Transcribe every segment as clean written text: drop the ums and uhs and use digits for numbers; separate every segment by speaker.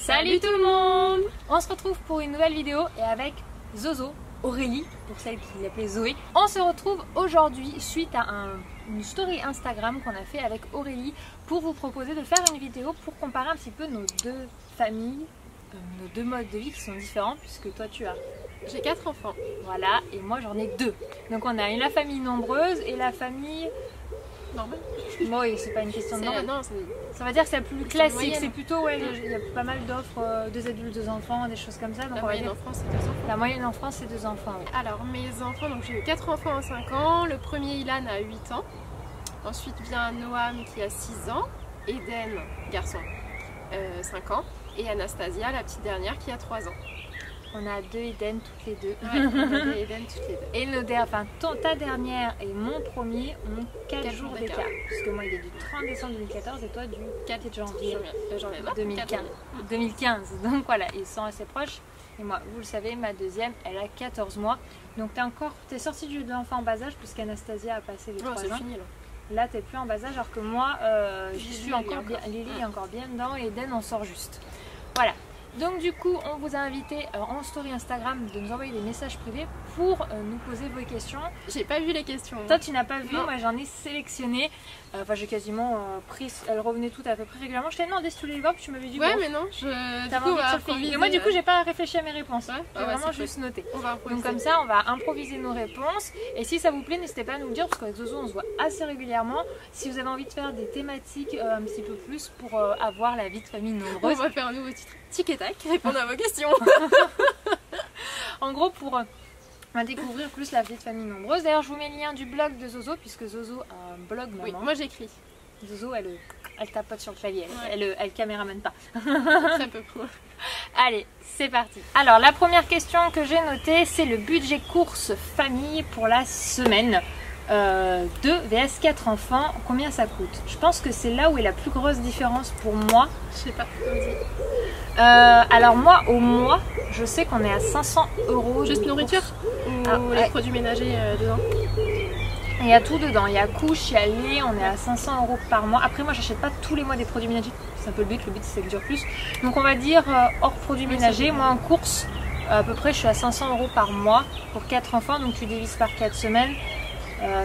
Speaker 1: Salut tout le monde! On se retrouve pour une nouvelle vidéo et avec Zozo, Aurélie, pour celle qui l'appelait Zoé. On se retrouve aujourd'hui suite à une story Instagram qu'on a fait avec Aurélie pour vous proposer de faire une vidéo pour comparer un petit peu nos deux familles, nos deux modes de vie qui sont différents puisque toi tu as...
Speaker 2: J'ai 4 enfants.
Speaker 1: Voilà, et moi j'en ai 2. Donc on a la famille nombreuse et la famille...
Speaker 2: Normal.
Speaker 1: Bon, oui, c'est pas une question de normal.
Speaker 2: Non,
Speaker 1: ça veut dire que c'est plus classique, c'est
Speaker 2: moyenne.
Speaker 1: plutôt, ouais, il y a pas mal d'offres, 2 adultes, 2 enfants, des choses comme ça. Donc
Speaker 2: La
Speaker 1: on va
Speaker 2: moyenne
Speaker 1: dire...
Speaker 2: en France, c'est 2 enfants.
Speaker 1: La moyenne en France, c'est 2 enfants, oui.
Speaker 2: Alors, mes enfants, donc j'ai eu 4 enfants en 5 ans. Le premier, Ilan, a 8 ans. Ensuite vient Noam qui a 6 ans. Eden, garçon, 5 ans. Et Anastasia, la petite dernière, qui a 3 ans.
Speaker 1: On a 2 Eden toutes les deux.
Speaker 2: Ouais, on a des Eden toutes les deux.
Speaker 1: Et ta dernière et mon premier ont 4 jours d'écart. Parce que moi, il est du 30 décembre 2014 et toi du 4 janvier 2015. Donc voilà, ils sont assez proches. Et moi, vous le savez, ma deuxième, elle a 14 mois. Donc t'es sortie de l'enfant en bas âge puisqu'Anastasia a passé les 3 ans.
Speaker 2: Fini,
Speaker 1: là, t'es plus en bas âge alors que moi, j'y suis encore bien. Lily est encore bien dedans et Eden, on sort juste. Voilà. Donc du coup, on vous a invité en story Instagram de nous envoyer des messages privés pour nous poser vos questions.
Speaker 2: J'ai pas vu les questions.
Speaker 1: Toi, tu n'as pas vu,
Speaker 2: non.
Speaker 1: Moi j'en ai sélectionné. Enfin, j'ai quasiment pris, elles revenaient toutes à peu près régulièrement. Je t'ai demandé si tu voulais les voir, puis tu m'avais dit
Speaker 2: ouais,
Speaker 1: bon,
Speaker 2: mais non,
Speaker 1: t'as envie de surfer. Et moi, du coup, j'ai pas réfléchi à mes réponses. J'ai vraiment juste noté. Donc comme ça, on va improviser nos réponses. Et si ça vous plaît, n'hésitez pas à nous le dire, parce qu'avec Zozo, on se voit assez régulièrement. Si vous avez envie de faire des thématiques un petit peu plus pour avoir la vie de famille nombreuse.
Speaker 2: On va faire un nouveau titre. Tic et tac, répondre à vos questions.
Speaker 1: En gros, pour découvrir plus la vie de famille nombreuse. D'ailleurs, je vous mets le lien du blog de Zozo, puisque Zozo a un blog maman.
Speaker 2: Oui, moi j'écris.
Speaker 1: Zozo, elle tapote sur le clavier, elle caméramane pas.
Speaker 2: Très peu cool.
Speaker 1: Allez, c'est parti. Alors, la première question que j'ai notée, c'est le budget course famille pour la semaine. 2 vs 4 enfants, combien ça coûte? Je pense que c'est là où est la plus grosse différence pour moi.
Speaker 2: Je sais pas, vas-y.
Speaker 1: Alors moi, au mois, je sais qu'on est à 500 €.
Speaker 2: Juste nourriture ou les produits ménagers dedans?
Speaker 1: Il y a tout dedans, il y a couche, il y a lait, on est à 500 € par mois. Après moi, j'achète pas tous les mois des produits ménagers, c'est un peu le but c'est que dure plus. Donc on va dire hors produits ménagers, moi en course, à peu près je suis à 500 € par mois pour 4 enfants, donc tu divises par 4 semaines.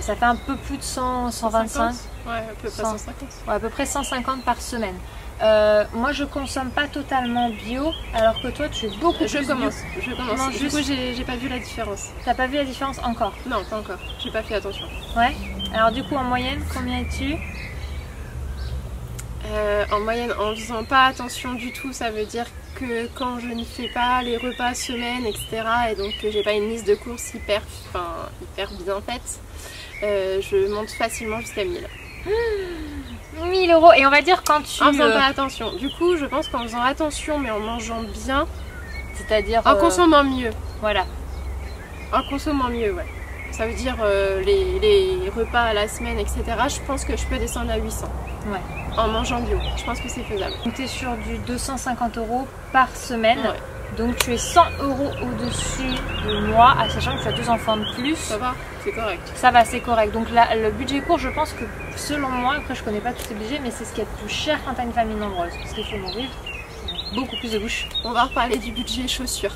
Speaker 1: Ça fait un peu plus de 125.
Speaker 2: Ouais, à peu près 150.
Speaker 1: Ouais, à peu près 150 par semaine. Moi je consomme pas totalement bio, alors que toi tu es beaucoup plus bio.
Speaker 2: Je commence. Du coup j'ai pas vu la différence.
Speaker 1: T'as pas vu la différence encore?
Speaker 2: Non, pas encore. J'ai pas fait attention.
Speaker 1: Ouais. Alors du coup en moyenne, combien es-tu?
Speaker 2: En moyenne, en faisant pas attention du tout, ça veut dire que quand je ne fais pas les repas semaine, etc. et donc que j'ai pas une liste de courses hyper bien faite, je monte facilement jusqu'à 1000.
Speaker 1: 1000 €. Et on va dire quand tu...
Speaker 2: En faisant pas attention. Du coup, je pense qu'en faisant attention, mais en mangeant bien,
Speaker 1: c'est-à-dire...
Speaker 2: en consommant mieux.
Speaker 1: Voilà.
Speaker 2: En consommant mieux, ouais. Ça veut dire les repas à la semaine, etc. Je pense que je peux descendre à 800.
Speaker 1: Ouais.
Speaker 2: En mangeant bio. Je pense que c'est faisable.
Speaker 1: Donc tu es sur du 250 € par semaine.
Speaker 2: Ouais.
Speaker 1: Donc tu es 100 € au-dessus de moi, sachant que tu as 2 enfants de plus.
Speaker 2: Ça va, c'est correct.
Speaker 1: Ça va, c'est correct. Donc là, le budget court, je pense que selon moi, après je connais pas tous ces budgets, mais c'est ce qui est le plus cher quand tu as une famille nombreuse. Parce qu'il faut nourrir beaucoup plus de bouches.
Speaker 2: On va reparler du budget chaussures.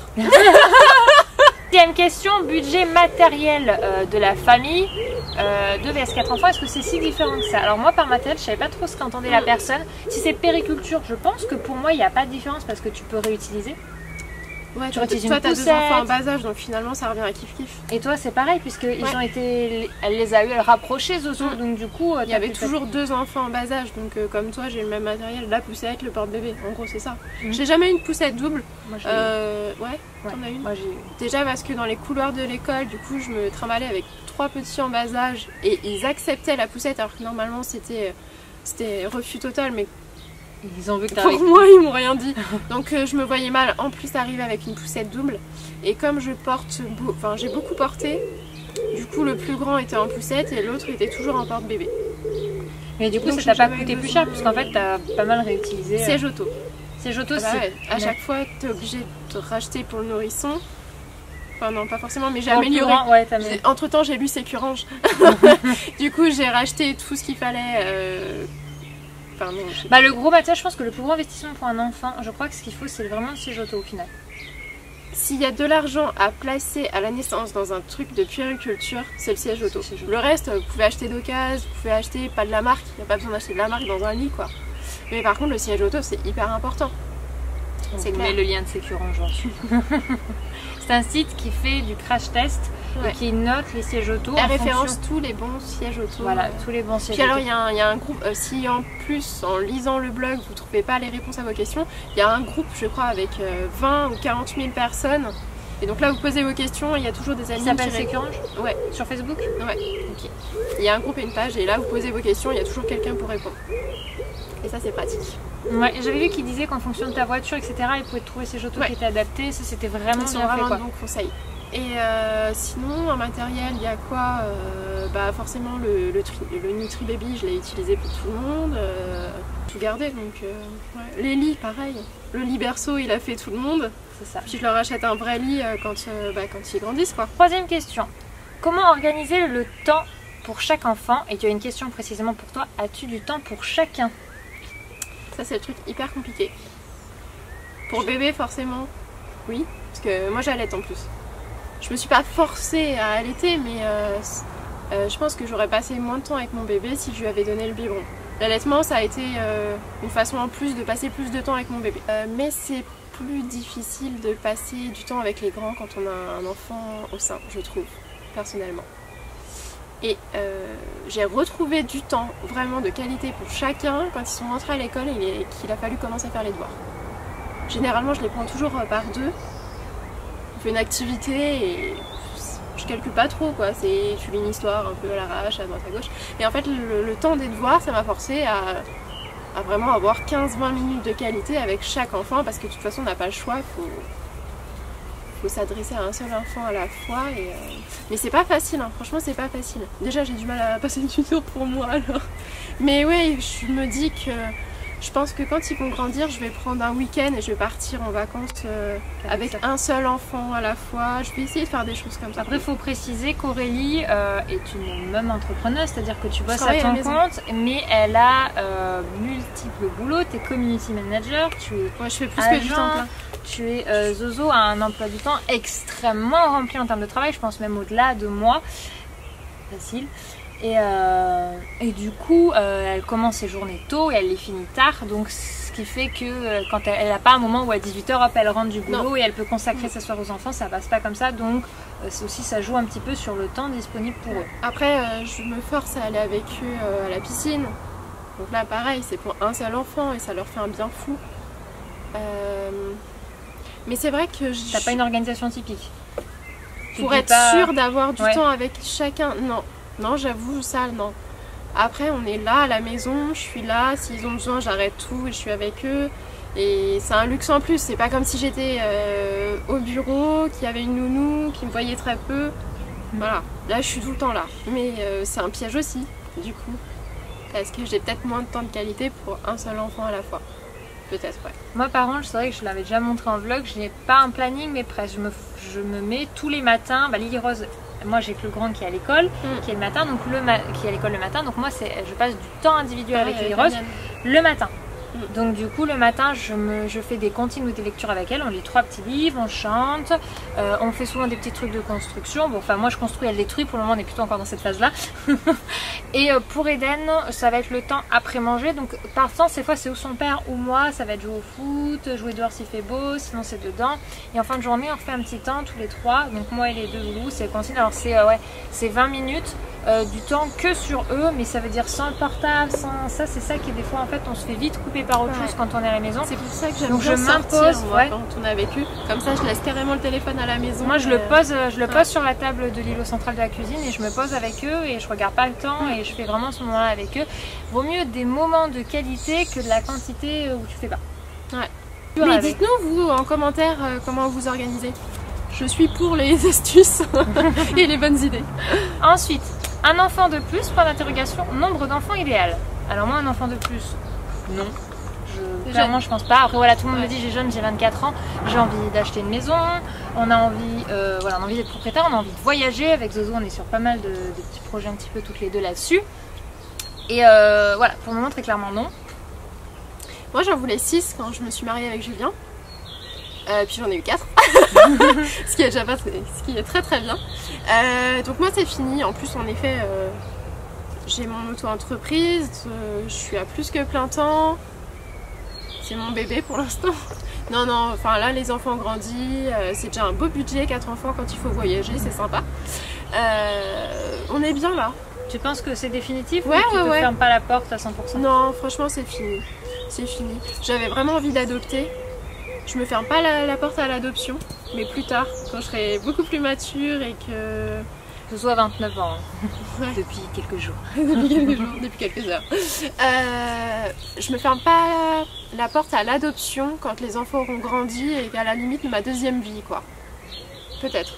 Speaker 1: Deuxième question, budget matériel de la famille, 2 vs 4 enfants, est-ce que c'est si différent que ça? Alors moi par matériel, je savais pas trop ce qu'entendait la personne. Si c'est périculture, je pense que pour moi il n'y a pas de différence parce que tu peux réutiliser.
Speaker 2: Ouais,
Speaker 1: tu réutilises une
Speaker 2: toi,
Speaker 1: poussette.
Speaker 2: T'as 2 enfants en bas âge, donc finalement ça revient à kiff-kiff.
Speaker 1: Et toi c'est pareil, puisqu'ils ont été, elle les a eu, elle rapprochait Zozo, donc du coup...
Speaker 2: Il y avait toujours 2 enfants en bas âge, donc comme toi j'ai le même matériel, la poussette, le porte-bébé, en gros c'est ça. J'ai jamais eu une poussette double.
Speaker 1: Moi
Speaker 2: ouais, t'en as une.
Speaker 1: Moi, j'ai...
Speaker 2: Déjà parce que dans les couloirs de l'école, du coup je me trimballais avec 3 petits en bas âge et ils acceptaient la poussette alors que normalement c'était refus total, mais
Speaker 1: ils ont vu que
Speaker 2: pour moi ils m'ont rien dit. Donc je me voyais mal en plus arriver avec une poussette double. Et comme je porte, j'ai beaucoup porté, du coup le plus grand était en poussette et l'autre était toujours en porte-bébé.
Speaker 1: Mais du coup ça t'a pas coûté plus cher puisqu'en fait t'as pas mal réutilisé.
Speaker 2: Siège auto.
Speaker 1: Siège auto,
Speaker 2: bah ouais. À chaque fois t'es obligé de te racheter pour le nourrisson. Enfin non, pas forcément, mais j'ai amélioré.
Speaker 1: Ouais,
Speaker 2: entre temps j'ai lu Sécurange. Du coup j'ai racheté tout ce qu'il fallait Enfin, non,
Speaker 1: Bah le gros je pense que le plus gros investissement pour un enfant, je crois que ce qu'il faut c'est vraiment le siège auto au final.
Speaker 2: S'il y a de l'argent à placer à la naissance dans un truc de puériculture, c'est le siège auto. Le reste, vous pouvez acheter d'occasion, vous pouvez acheter pas de la marque, il n'y a pas besoin d'acheter de la marque dans un lit quoi. Mais par contre le siège auto c'est hyper important.
Speaker 1: C'est clair. Le lien de sécurité j'en suis. C'est un site qui fait du crash test et qui note les sièges auto.
Speaker 2: Elle référence tous les bons sièges auto.
Speaker 1: Voilà, tous les bons sièges
Speaker 2: auto. Puis alors
Speaker 1: il
Speaker 2: y a un groupe, si en plus en lisant le blog vous ne trouvez pas les réponses à vos questions, il y a un groupe je crois avec 20 ou 40 000 personnes. Et donc là vous posez vos questions, il y a toujours des amis
Speaker 1: qui s'appelle Sécurange.
Speaker 2: Ouais.
Speaker 1: Sur Facebook.
Speaker 2: Ouais. Ok. Il y a un groupe et une page et là vous posez vos questions, il y a toujours quelqu'un pour répondre. Et ça c'est pratique.
Speaker 1: Ouais, j'avais vu qu'il disait qu'en fonction de ta voiture, etc., il pouvait trouver ces autos qui étaient adaptés. Ça, c'était vraiment bien fait, quoi.
Speaker 2: Bon conseil. Et sinon, en matériel, il y a quoi bah, forcément le Nutri Baby, je l'ai utilisé pour tout le monde. Tout gardé, donc ouais. Les lits, pareil. Le lit berceau, il a fait tout le monde.
Speaker 1: C'est ça.
Speaker 2: Puis je leur achète un vrai lit quand ils grandissent, quoi.
Speaker 1: Troisième question. Comment organiser le temps pour chaque enfant? Et tu as une question précisément pour toi. As-tu du temps pour chacun?
Speaker 2: Ça c'est le truc hyper compliqué. Pour bébé forcément, oui, parce que moi j'allaite en plus. Je me suis pas forcée à allaiter, mais je pense que j'aurais passé moins de temps avec mon bébé si je lui avais donné le biberon. L'allaitement ça a été une façon en plus de passer plus de temps avec mon bébé. Mais c'est plus difficile de passer du temps avec les grands quand on a un enfant au sein, je trouve, personnellement. Et j'ai retrouvé du temps vraiment de qualité pour chacun quand ils sont rentrés à l'école et qu'il a fallu commencer à faire les devoirs. Généralement je les prends toujours par deux. On fait une activité et je calcule pas trop quoi, tu lis une histoire un peu à l'arrache, à droite à gauche. Et en fait le temps des devoirs ça m'a forcé à vraiment avoir 15-20 minutes de qualité avec chaque enfant parce que de toute façon on n'a pas le choix, faut s'adresser à un seul enfant à la fois mais c'est pas facile hein. Franchement c'est pas facile. Déjà j'ai du mal à passer une heure pour moi alors. Mais oui je me dis que je pense que quand ils vont grandir je vais prendre un week-end et je vais partir en vacances avec un seul enfant à la fois. Je vais essayer de faire des choses comme ça.
Speaker 1: Après il faut préciser qu'Aurélie est une même entrepreneuse, c'est-à-dire que tu bosses à ton compte mais elle a multiples boulots. Tu es community manager, tu es
Speaker 2: je fais plus que du temps plein.
Speaker 1: Tu es Zozo a un emploi du temps extrêmement rempli en termes de travail, je pense même au-delà de moi. Facile. Et du coup, elle commence ses journées tôt et elle les finit tard, donc ce qui fait que quand elle n'a pas un moment où à 18 h hop, elle rentre du boulot et elle peut consacrer sa soirée aux enfants, ça passe pas comme ça, donc aussi ça joue un petit peu sur le temps disponible pour eux.
Speaker 2: Après, je me force à aller avec eux à la piscine, donc là pareil, c'est pour un seul enfant et ça leur fait un bien fou. Mais c'est vrai que
Speaker 1: t'as pas une organisation typique
Speaker 2: pour être sûre d'avoir du temps avec chacun, non j'avoue ça non. Après on est là à la maison, je suis là, s'ils ont besoin j'arrête tout et je suis avec eux et c'est un luxe en plus, c'est pas comme si j'étais au bureau, qu'il y avait une nounou qui me voyait très peu. Voilà, là je suis tout le temps là, mais c'est un piège aussi du coup parce que j'ai peut-être moins de temps de qualité pour un seul enfant à la fois. Peut-être, ouais.
Speaker 1: Moi par contre, c'est vrai que je l'avais déjà montré en vlog, je n'ai pas un planning mais presque. Je me mets tous les matins, Lily Rose, moi j'ai que le grand qui est à l'école, qui est le matin, donc qui est à l'école le matin, donc moi je passe du temps individuel avec Lily Rose le matin. Donc du coup le matin je fais des comptines ou des lectures avec elle, on lit 3 petits livres, on chante, on fait souvent des petits trucs de construction. Bon enfin moi je construis, elle détruit, pour le moment on est plutôt encore dans cette phase là. Et pour Eden ça va être le temps après manger, donc par temps ces fois c'est ou son père ou moi, ça va être jouer au foot, jouer dehors s'il fait beau, sinon c'est dedans. Et en fin de journée on refait un petit temps tous les 3, donc moi et les 2 loulous, c'est comptine. Alors c'est 20 minutes du temps que sur eux, mais ça veut dire sans le portable, sans ça, c'est ça qui des fois en fait on se fait vite couper par autre chose quand on est à la maison.
Speaker 2: C'est pour ça que j'aime
Speaker 1: donc
Speaker 2: bien
Speaker 1: je m'impose
Speaker 2: quand on est avec eux, comme ça je laisse carrément le téléphone à la maison.
Speaker 1: Moi je le pose sur la table de l'îlot central de la cuisine et je me pose avec eux et je regarde pas le temps et je fais vraiment ce moment là avec eux. Vaut mieux des moments de qualité que de la quantité où tu fais pas.
Speaker 2: Ouais. Mais dites-nous vous en commentaire comment vous organisez. Je suis pour les astuces et les bonnes idées.
Speaker 1: Ensuite, un enfant de plus, point d'interrogation, nombre d'enfants idéal. Alors moi un enfant de plus, non. Clairement je pense pas. Après voilà, tout le monde me dit j'ai jeune, j'ai 24 ans, j'ai envie d'acheter une maison, on a envie d'être propriétaire, on a envie de voyager. Avec Zozo on est sur pas mal de petits projets un petit peu toutes les deux là-dessus. Et voilà, pour le moment très clairement non.
Speaker 2: Moi j'en voulais 6 quand je me suis mariée avec Julien. Puis j'en ai eu 4. ce qui est déjà pas très, ce qui est très très bien. Donc moi c'est fini. En plus en effet j'ai mon auto-entreprise, je suis à plus que plein temps. C'est mon bébé pour l'instant. Non, non, enfin là les enfants ont grandi, c'est déjà un beau budget, 4 enfants quand il faut voyager, c'est sympa. On est bien là.
Speaker 1: Tu penses que c'est définitif
Speaker 2: ouais,
Speaker 1: ou tu te
Speaker 2: ouais.
Speaker 1: fermes pas la porte à 100%?
Speaker 2: Non, franchement c'est fini. C'est fini. J'avais vraiment envie d'adopter. Je me ferme pas la porte à l'adoption, mais plus tard, quand je serai beaucoup plus mature et que...
Speaker 1: Zozo a 29 ans,
Speaker 2: Ouais.
Speaker 1: depuis quelques jours.
Speaker 2: Depuis quelques jours, depuis quelques heures. Je me ferme pas la porte à l'adoption quand les enfants auront grandi et qu'à la limite ma deuxième vie, quoi. Peut-être.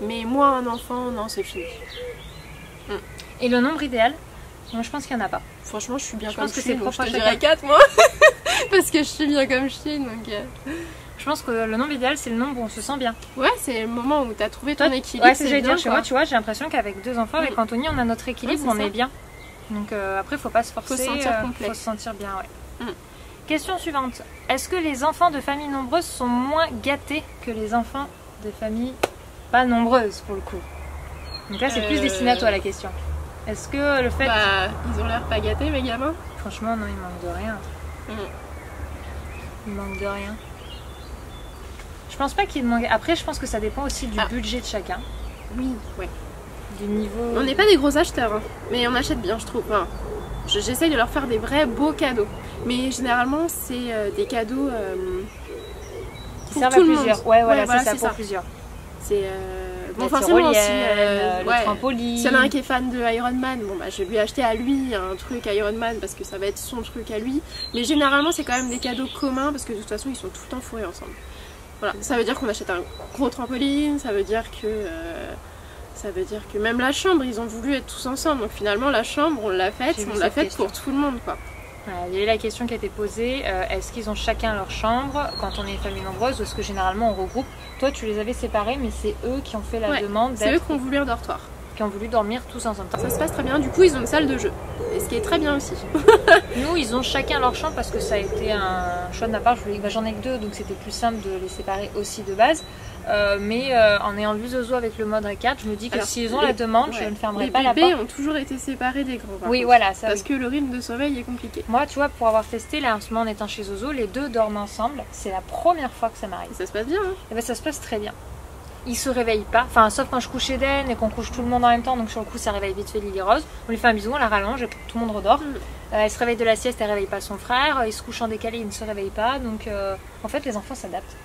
Speaker 2: Mais moi, un enfant, non, c'est fini.
Speaker 1: Et le nombre idéal? Moi je pense qu'il n'y en a pas.
Speaker 2: Franchement, je suis bien
Speaker 1: Je
Speaker 2: comme
Speaker 1: pense que
Speaker 2: je suis,
Speaker 1: c'est
Speaker 2: donc
Speaker 1: propre
Speaker 2: je
Speaker 1: à
Speaker 2: te dirais
Speaker 1: chacun.
Speaker 2: 4 moi. Parce que je suis bien comme je suis, donc...
Speaker 1: Je pense que le nombre idéal c'est le nombre où on se sent bien.
Speaker 2: Ouais, c'est le moment où tu as trouvé ton
Speaker 1: Toi,
Speaker 2: équilibre.
Speaker 1: ouais, c'est ce que j'allais
Speaker 2: bien,
Speaker 1: dire chez
Speaker 2: quoi.
Speaker 1: moi, tu vois, j'ai l'impression qu'avec 2 enfants, avec Anthony, on a notre équilibre,
Speaker 2: Ouais, c'est
Speaker 1: on
Speaker 2: ça.
Speaker 1: est bien. Donc après, faut pas se forcer,
Speaker 2: Faut se sentir complet.
Speaker 1: faut se sentir bien, ouais.
Speaker 2: Mm.
Speaker 1: Question suivante. Est-ce que les enfants de familles nombreuses sont moins gâtés que les enfants de familles pas nombreuses pour le coup? Donc là, c'est plus destiné à toi la question. Est-ce que le fait...
Speaker 2: Bah, ils ont l'air pas gâtés, mes gamins.
Speaker 1: Franchement, non, il manque de rien. Il manque de rien. Je pense pas qu'il manque... Après, je pense que ça dépend aussi du budget de chacun.
Speaker 2: Oui, ouais.
Speaker 1: Du niveau...
Speaker 2: On n'est pas des gros acheteurs, hein, mais on achète bien, je trouve. Enfin, j'essaye de leur faire des vrais beaux cadeaux. Mais généralement, c'est des cadeaux
Speaker 1: qui
Speaker 2: pour
Speaker 1: servent
Speaker 2: tout
Speaker 1: à
Speaker 2: le
Speaker 1: plusieurs.
Speaker 2: monde.
Speaker 1: Ouais, voilà,
Speaker 2: voilà,
Speaker 1: c'est ça,
Speaker 2: c'est
Speaker 1: pour
Speaker 2: ça.
Speaker 1: plusieurs.
Speaker 2: C'est
Speaker 1: La
Speaker 2: bon, forcément aussi,
Speaker 1: tyrolienne, le trampoline.
Speaker 2: s'il y en a un qui est fan de Iron Man, bon bah je vais lui acheter à lui un truc Iron Man parce que ça va être son truc à lui. Mais généralement c'est quand même des cadeaux communs parce que de toute façon ils sont tout le temps fourrés ensemble. Voilà, ça veut dire qu'on achète un gros trampoline, ça veut dire que même la chambre ils ont voulu être tous ensemble. Donc finalement la chambre on l'a faite,
Speaker 1: J'ai vu
Speaker 2: on l'a
Speaker 1: cette
Speaker 2: faite
Speaker 1: question.
Speaker 2: pour tout le monde quoi.
Speaker 1: Voilà, il y a eu la question qui a été posée, est-ce qu'ils ont chacun leur chambre quand on est une famille nombreuse ou est-ce que généralement on regroupe? Toi tu les avais séparés mais c'est eux qui ont fait la
Speaker 2: Ouais,
Speaker 1: demande
Speaker 2: c'est eux qui ont voulu un dortoir.
Speaker 1: qui ont voulu dormir tous ensemble.
Speaker 2: Ça se passe très bien, du coup ils ont une salle de jeu. Et ce qui est très bien aussi.
Speaker 1: Nous ils ont chacun leur chambre parce que ça a été un choix de ma part, j'en ai que 2 donc c'était plus simple de les séparer aussi de base. Mais en ayant vu Zozo avec le mode R4, je me dis que
Speaker 2: Alors,
Speaker 1: s'ils ont la demande, je ne fermerai pas la porte.
Speaker 2: Les bébés ont toujours été séparés des grands. par
Speaker 1: Oui,
Speaker 2: contre,
Speaker 1: voilà, ça
Speaker 2: parce
Speaker 1: oui.
Speaker 2: que le rythme de sommeil est compliqué.
Speaker 1: Moi, tu vois, pour avoir testé, là en ce moment en étant chez Zozo, les 2 dorment ensemble. C'est la première fois que ça m'arrive.
Speaker 2: Et ça se passe bien. Hein.
Speaker 1: Et ben ça se passe très bien. Ils se réveillent pas, enfin sauf quand je couche Eden et qu'on couche tout le monde en même temps, donc sur le coup ça réveille vite fait Lily Rose. On lui fait un bisou, on la rallonge et tout le monde redort. Elle se réveille de la sieste, elle réveille pas son frère, il se couche en décalé, il ne se réveille pas, donc en fait les enfants s'adaptent.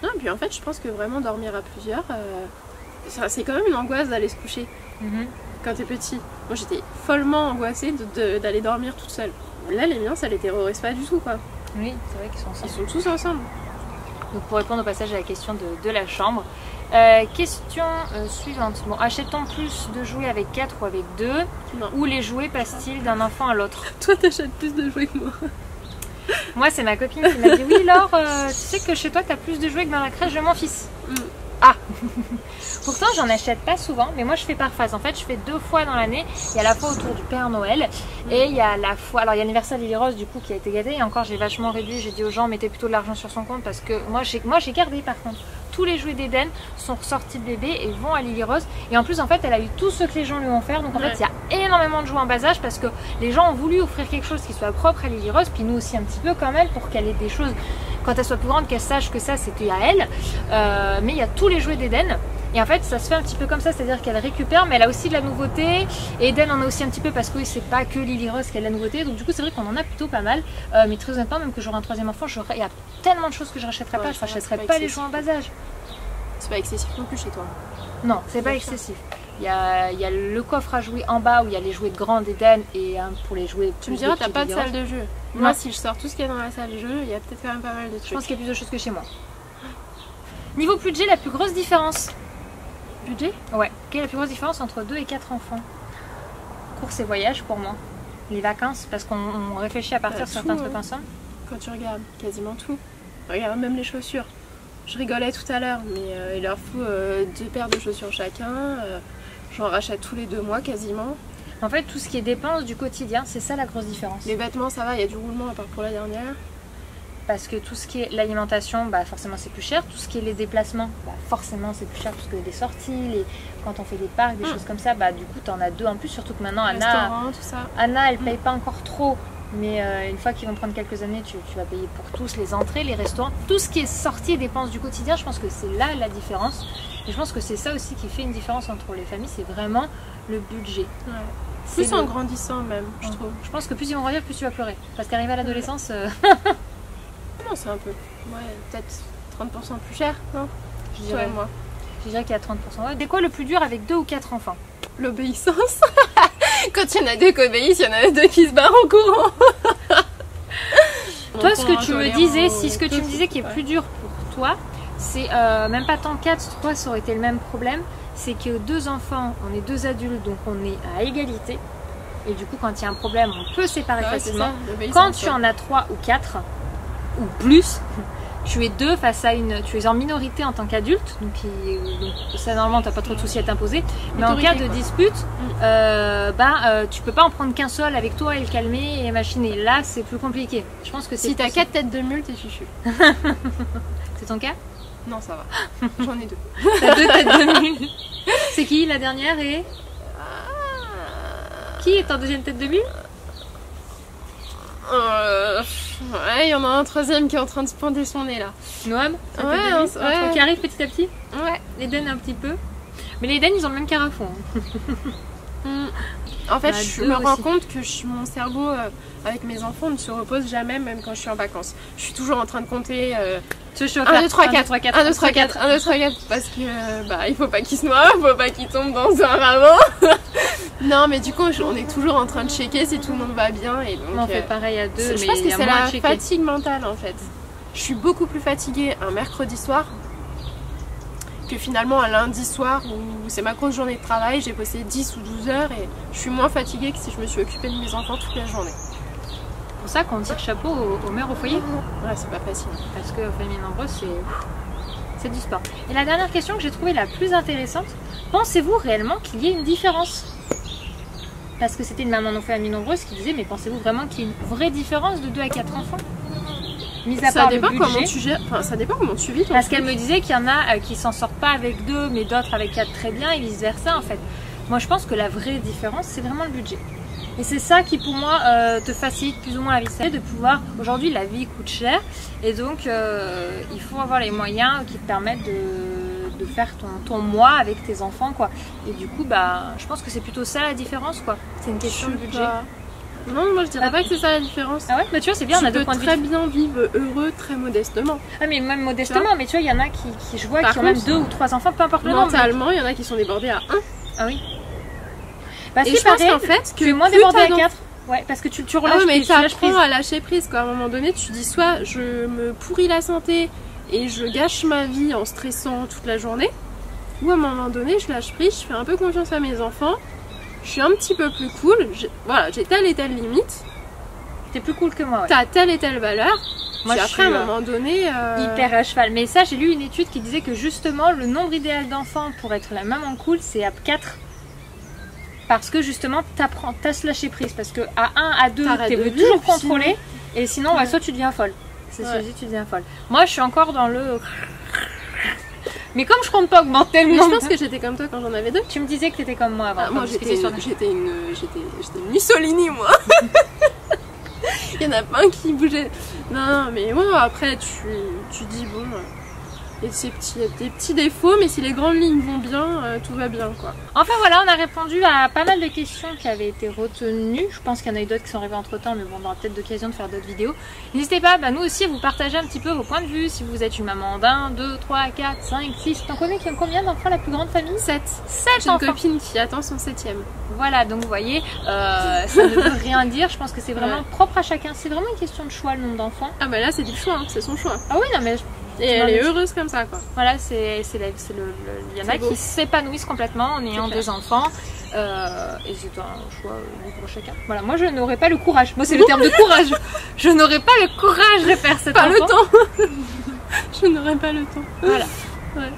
Speaker 2: Non, puis en fait, je pense que vraiment dormir à plusieurs, c'est quand même une angoisse d'aller se coucher quand t'es petit. Moi, j'étais follement angoissée d'aller dormir toute seule. Là, les miens, ça les terrorise pas du tout, quoi.
Speaker 1: Oui, c'est vrai qu'ils sont ensemble.
Speaker 2: Ils sont tous ensemble.
Speaker 1: Donc pour répondre au passage à la question de la chambre. Question suivante. Bon, achète-t-on plus de jouets avec 4 ou avec 2?
Speaker 2: Non.
Speaker 1: Ou les jouets passent-ils d'un enfant à l'autre?
Speaker 2: Toi, t'achètes plus de jouets que moi.
Speaker 1: Moi, c'est ma copine qui m'a dit oui, Laure, tu sais que chez toi, tu as plus de jouets que dans la crèche de mon fils. Ah. Pourtant, j'en achète pas souvent, mais moi, je fais par phase. En fait, je fais 2 fois dans l'année. Il y a la fois autour du Père Noël et il y a la fois. Alors, il y a l'anniversaire de Lily Rose, du coup, qui a été gâté. Et encore, j'ai vachement réduit. J'ai dit aux gens, mettez plutôt de l'argent sur son compte parce que moi, j'ai gardé par contre. Tous les jouets d'Eden sont ressortis de bébé et vont à Lily Rose. Et en plus, en fait, elle a eu tout ce que les gens lui ont offert. Donc, en fait, il y a énormément de jouets en bas âge parce que les gens ont voulu offrir quelque chose qui soit propre à Lily Rose. Puis nous aussi, un petit peu quand même, pour qu'elle ait des choses, quand elle soit plus grande, qu'elle sache que ça, c'était à elle. Mais il y a tous les jouets d'Eden. Et en fait, ça se fait un petit peu comme ça, c'est-à-dire qu'elle récupère, mais elle a aussi de la nouveauté. Et Eden en a aussi un petit peu parce que c'est pas que Lily Rose qui a de la nouveauté. Donc, du coup, c'est vrai qu'on en a plutôt pas mal. Mais très honnêtement, même que j'aurai un 3e enfant, il y a tellement de choses que je rachèterai pas. Je rachèterai pas les jouets en bas âge.
Speaker 2: C'est pas excessif non plus chez toi.
Speaker 1: Non, c'est pas excessif. Il y a le coffre à jouer en bas où il y a les jouets de grande Eden et un pour les jouets.
Speaker 2: Tu me diras, t'as pas de salle de jeu.
Speaker 1: Non.
Speaker 2: Moi, si je sors tout ce qu'il y a dans la salle de jeu, il y a peut-être quand même pas mal de trucs.
Speaker 1: Je pense qu'il y a plus de choses que chez moi. Niveau budget, la plus grosse différence.
Speaker 2: Budget?
Speaker 1: Ouais. Quelle est la plus grosse différence entre 2 et 4 enfants? Courses et voyages pour moi. Les vacances, parce qu'on réfléchit à partir de certains trucs ensemble.
Speaker 2: Quand tu regardes, quasiment tout. Regarde même les chaussures. Je rigolais tout à l'heure, mais il leur faut 2 paires de chaussures chacun. J'en rachète tous les 2 mois quasiment.
Speaker 1: En fait, tout ce qui est dépenses du quotidien, c'est ça la grosse différence.
Speaker 2: Les vêtements, ça va, il y a du roulement à part pour la dernière.
Speaker 1: Parce que tout ce qui est l'alimentation, bah forcément c'est plus cher. Tout ce qui est les déplacements, bah forcément c'est plus cher parce que les sorties, quand on fait des parcs, des choses comme ça, bah du coup t'en as deux en plus. Surtout que maintenant Anna elle paye pas encore trop. Mais une fois qu'ils vont prendre quelques années, tu vas payer pour tous, les entrées, les restaurants. Tout ce qui est sorties et dépenses du quotidien, je pense que c'est là la différence. Et je pense que c'est ça aussi qui fait une différence entre les familles, c'est vraiment le budget.
Speaker 2: Ouais. Plus en grandissant même, je trouve.
Speaker 1: Je pense que plus ils vont grandir, plus tu vas pleurer. Parce qu'arriver à l'adolescence...
Speaker 2: Non, c'est un peu. Ouais, peut-être 30% plus cher, non?
Speaker 1: Je dirais moi. Je dirais qu'il y a 30%. Ouais. C'est quoi le plus dur avec 2 ou 4 enfants?
Speaker 2: L'obéissance. Quand il y en a 2 qui obéissent, il y en a 2 qui se barrent en courant.
Speaker 1: Toi, ce que tu me disais, ce que tu me disais qui est plus dur pour toi, c'est même pas tant 4, 3, ça aurait été le même problème. C'est que 2 enfants, on est 2 adultes, donc on est à égalité. Et du coup, quand il y a un problème, on peut séparer facilement. Quand tu en as 3 ou 4, ou plus, tu es 2 face à tu es en minorité en tant qu'adulte, donc ça normalement t'as pas trop de soucis à t'imposer, mais en cas de dispute, tu peux pas en prendre qu'un seul avec toi et le calmer et machiner. Là c'est plus compliqué. Je pense que
Speaker 2: si t'as 4 têtes de mule, t'es chuchu.
Speaker 1: C'est ton cas?
Speaker 2: Non, ça va. J'en ai 2.
Speaker 1: T'as 2 têtes de mule. C'est qui la dernière et qui est en deuxième tête de mule?
Speaker 2: Ouais, il y en a un troisième qui est en train de se pendre son nez là.
Speaker 1: Noam, qui arrive petit à petit.
Speaker 2: Ouais.
Speaker 1: L'Eden un petit peu. Mais les Eden ils ont le même carafon.
Speaker 2: En fait, je me rends compte que mon cerveau avec mes enfants ne se repose jamais, même quand je suis en vacances. Je suis toujours en train de compter 1, 2, 3, 4, 1, 2, 3, 4, 1, 2, 3, 4, parce que il faut pas qu'ils se noient, faut pas qu'ils tombent dans un ravin. Non, mais du coup, on est toujours en train de checker si tout le monde va bien. Et donc,
Speaker 1: on fait pareil à 2.
Speaker 2: Je pense que c'est la fatigue mentale en fait. Je suis beaucoup plus fatiguée un mercredi soir que finalement un lundi soir où c'est ma grosse journée de travail, j'ai bossé 10 ou 12 heures et je suis moins fatiguée que si je me suis occupée de mes enfants toute la journée.
Speaker 1: C'est pour ça qu'on tire chapeau aux mères au foyer.
Speaker 2: Ouais, c'est pas facile.
Speaker 1: Parce que famille nombreuse, c'est du sport. Et la dernière question que j'ai trouvée la plus intéressante, pensez-vous réellement qu'il y ait une différence? Parce que c'était une maman non famille nombreuse qui disait, mais pensez-vous vraiment qu'il y ait une vraie différence de 2 à 4 enfants?
Speaker 2: Ça dépend comment tu gères, ça dépend comment tu vis.
Speaker 1: Parce qu'elle me disait qu'il y en a qui s'en sortent pas avec 2, mais d'autres avec 4 très bien et vice versa en fait. Moi je pense que la vraie différence c'est vraiment le budget. Et c'est ça qui pour moi te facilite plus ou moins la vie. C'est de pouvoir, aujourd'hui la vie coûte cher et donc il faut avoir les moyens qui te permettent de faire ton mois avec tes enfants quoi. Et du coup je pense que c'est plutôt ça la différence quoi. C'est une question de budget.
Speaker 2: Non, moi je dirais pas que c'est ça la différence.
Speaker 1: Ah ouais, bah tu vois, c'est bien, on a 2 points de vue.
Speaker 2: Tu peux très bien vivre heureux, très modestement.
Speaker 1: Ah, mais même modestement, mais tu vois, il y en a qui je vois, qui ont même 2 ou 3 enfants, peu importe le nombre.
Speaker 2: Mentalement, il y en a qui sont débordés à 1.
Speaker 1: Ah oui. Bah,
Speaker 2: et je pense qu'en fait,
Speaker 1: tu es moins débordé à 4. Ouais, parce que tu relâches prise.
Speaker 2: Mais tu apprends à lâcher prise, quoi. À un moment donné, tu dis soit je me pourris la santé et je gâche ma vie en stressant toute la journée, ou à un moment donné, je lâche prise, je fais un peu confiance à mes enfants, je suis un petit peu plus cool, j'ai telle et telle limite.
Speaker 1: T'es plus cool que moi, ouais.
Speaker 2: T'as telle et telle valeur. Moi, je suis à un moment donné
Speaker 1: hyper à cheval. Mais ça, j'ai lu une étude qui disait que justement, le nombre idéal d'enfants pour être la maman cool, c'est à 4. Parce que justement, t'as ce lâcher prise. Parce que à 1, à 2, tu veux toujours contrôler. Et sinon, soit tu deviens folle. C'est celui-ci, tu deviens folle. Moi, je suis encore dans le... Mais comme je compte pas augmenter le nombre...
Speaker 2: Je pense que j'étais comme toi quand j'en avais 2.
Speaker 1: Tu me disais que t'étais comme moi avant.
Speaker 2: Moi, j'étais une Mussolini, moi. Il y en a pas un qui bougeait. Non, mais bon, après, tu dis, bon, il y a des petits défauts, mais si les grandes lignes vont bien, tout va bien, quoi.
Speaker 1: Enfin, voilà, on a répondu à pas mal de questions qui avaient été retenues. Je pense qu'il y en a eu d'autres qui sont arrivées entre temps, mais bon, on aura peut-être l'occasion de faire d'autres vidéos. N'hésitez pas, nous aussi, à vous partager un petit peu vos points de vue. Si vous êtes une maman d'1, 2, 3, 4, 5, 6. T'en connais combien d'enfants la plus grande famille?
Speaker 2: 7.
Speaker 1: 7
Speaker 2: enfants. J'ai une copine qui attend son 7e.
Speaker 1: Voilà, donc vous voyez, ça ne veut rien dire. Je pense que c'est vraiment propre à chacun. C'est vraiment une question de choix, le nombre d'enfants.
Speaker 2: Ah bah là, c'est du choix, hein. C'est son choix.
Speaker 1: Ah oui, non mais...
Speaker 2: Et elle est heureuse comme ça, quoi.
Speaker 1: Voilà, il y en a qui s'épanouissent complètement en ayant 2 enfants. Et c'est un choix pour chacun. Voilà, moi je n'aurais pas le courage. Moi c'est le terme de courage. Je n'aurais pas le courage de faire cet enfant.
Speaker 2: Pas le temps. Je n'aurais pas le temps.
Speaker 1: Voilà.
Speaker 2: Ouais.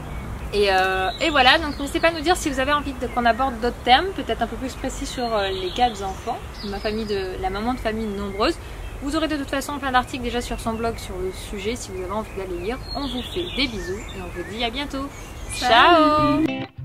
Speaker 1: Et voilà, donc n'hésitez pas à nous dire si vous avez envie qu'on aborde d'autres thèmes, peut-être un peu plus précis sur les cas d'enfants, la maman de famille nombreuse. Vous aurez de toute façon plein d'articles déjà sur son blog sur le sujet si vous avez envie d'aller lire. On vous fait des bisous et on vous dit à bientôt.
Speaker 2: Salut.
Speaker 1: Ciao.